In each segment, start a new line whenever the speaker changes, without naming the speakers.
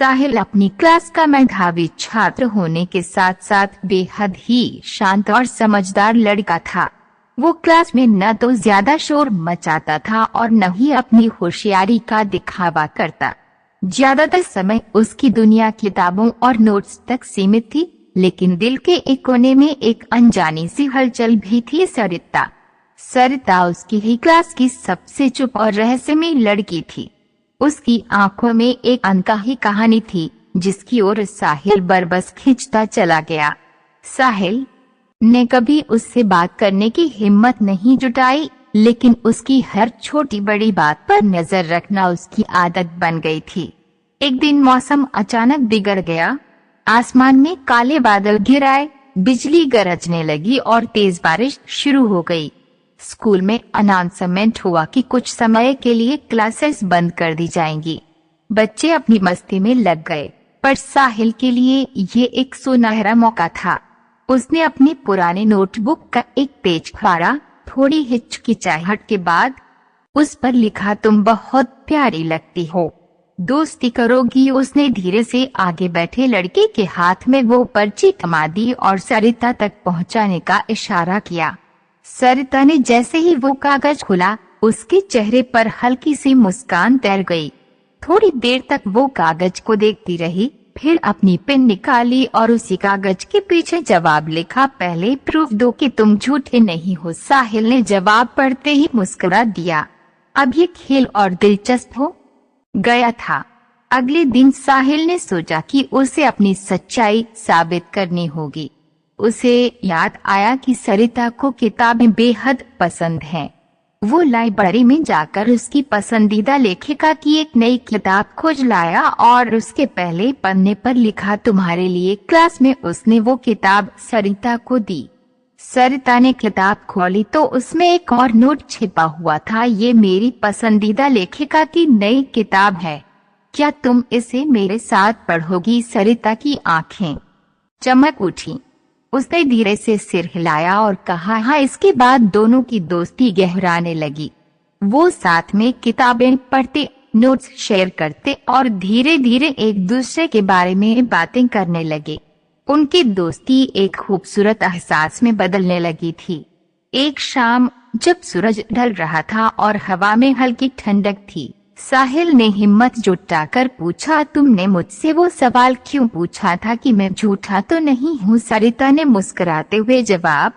साहिल अपनी क्लास का मेधावी छात्र होने के साथ साथ बेहद ही शांत और समझदार लड़का था। वो क्लास में न तो ज्यादा शोर मचाता था और न ही अपनी होशियारी का दिखावा करता। ज्यादातर समय उसकी दुनिया किताबों और नोट्स तक सीमित थी, लेकिन दिल के एक कोने में एक अनजानी सी हलचल भी थी। सरिता उसकी ही क्लास की सबसे चुप और रहस्यमयी लड़की थी। उसकी आंखों में एक अनकही कहानी थी जिसकी ओर साहिल बरबस खींचता चला गया। साहिल ने कभी उससे बात करने की हिम्मत नहीं जुटाई, लेकिन उसकी हर छोटी बड़ी बात पर नजर रखना उसकी आदत बन गई थी। एक दिन मौसम अचानक बिगड़ गया। आसमान में काले बादल घिर आए, बिजली गरजने लगी और तेज बारिश शुरू हो गई। स्कूल में अनाउंसमेंट हुआ कि कुछ समय के लिए क्लासेस बंद कर दी जाएंगी। बच्चे अपनी मस्ती में लग गए, पर साहिल के लिए ये एक सुनहरा मौका था। उसने अपनी पुरानी नोटबुक का एक पेज फाड़ा। थोड़ी हिचकिचाहट के बाद उस पर लिखा, तुम बहुत प्यारी लगती हो, दोस्ती करोगी। उसने धीरे से आगे बैठे लड़के के हाथ में वो पर्ची थमा दी और सरिता तक पहुंचाने का इशारा किया। सरिता ने जैसे ही वो कागज खुला, उसके चेहरे पर हल्की सी मुस्कान तैर गई। थोड़ी देर तक वो कागज को देखती रही, फिर अपनी पेन निकाली और उसी कागज के पीछे जवाब लिखा, पहले प्रूफ दो कि तुम झूठे नहीं हो। साहिल ने जवाब पढ़ते ही मुस्कुरा दिया। अब ये खेल और दिलचस्प हो गया था। अगले दिन साहिल ने सोचा कि उसे अपनी सच्चाई साबित करनी होगी। उसे याद आया कि सरिता को किताबें बेहद पसंद हैं। वो लाइब्रेरी में जाकर उसकी पसंदीदा लेखिका की एक नई किताब खोज लाया और उसके पहले पन्ने पर लिखा, तुम्हारे लिए। क्लास में उसने वो किताब सरिता को दी। सरिता ने किताब खोली तो उसमें एक और नोट छिपा हुआ था, ये मेरी पसंदीदा लेखिका की नई किताब है, क्या तुम इसे मेरे साथ पढ़ोगी? सरिता की आंखें चमक उठी। उसने धीरे से सिर हिलाया और कहा, हाँ। इसके बाद दोनों की दोस्ती गहराने लगी। वो साथ में किताबें पढ़ते, नोट्स शेयर करते और धीरे धीरे एक दूसरे के बारे में बातें करने लगे। उनकी दोस्ती एक खूबसूरत एहसास में बदलने लगी थी। एक शाम जब सूरज ढल रहा था और हवा में हल्की ठंडक थी, साहिल ने हिम्मत जुटाकर पूछा, तुमने मुझसे वो सवाल क्यों पूछा था कि मैं झूठा तो नहीं हूँ? सरिता ने मुस्कुराते हुए जवाब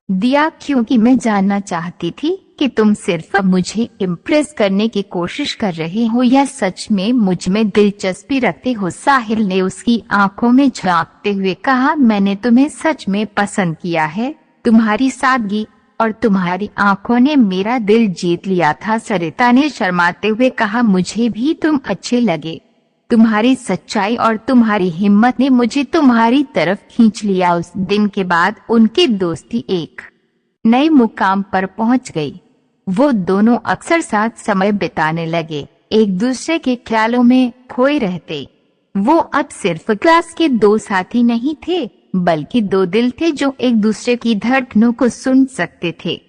दिया, क्योंकि मैं जानना चाहती थी कि तुम सिर्फ मुझे इम्प्रेस करने की कोशिश कर रहे हो या सच में मुझ में दिलचस्पी रखते हो। साहिल ने उसकी आंखों में झांकते हुए कहा, मैंने तुम्हें सच में पसंद किया है। तुम्हारी सादगी और तुम्हारी आंखों ने मेरा दिल जीत लिया था। सरिता ने शर्माते हुए कहा, मुझे भी तुम अच्छे लगे। तुम्हारी सच्चाई और तुम्हारी हिम्मत ने मुझे तुम्हारी तरफ खींच लिया। उस दिन के बाद उनकी दोस्ती एक नए मुकाम पर पहुंच गई। वो दोनों अक्सर साथ समय बिताने लगे, एक दूसरे के ख्यालों में खोए रहते। वो अब सिर्फ क्लास के दो साथी नहीं थे, बल्कि दो दिल थे जो एक दूसरे की धड़कनों को सुन सकते थे।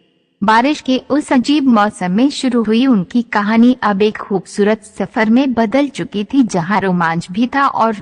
बारिश के उस अजीब मौसम में शुरू हुई उनकी कहानी अब एक खूबसूरत सफर में बदल चुकी थी, जहां रोमांच भी था और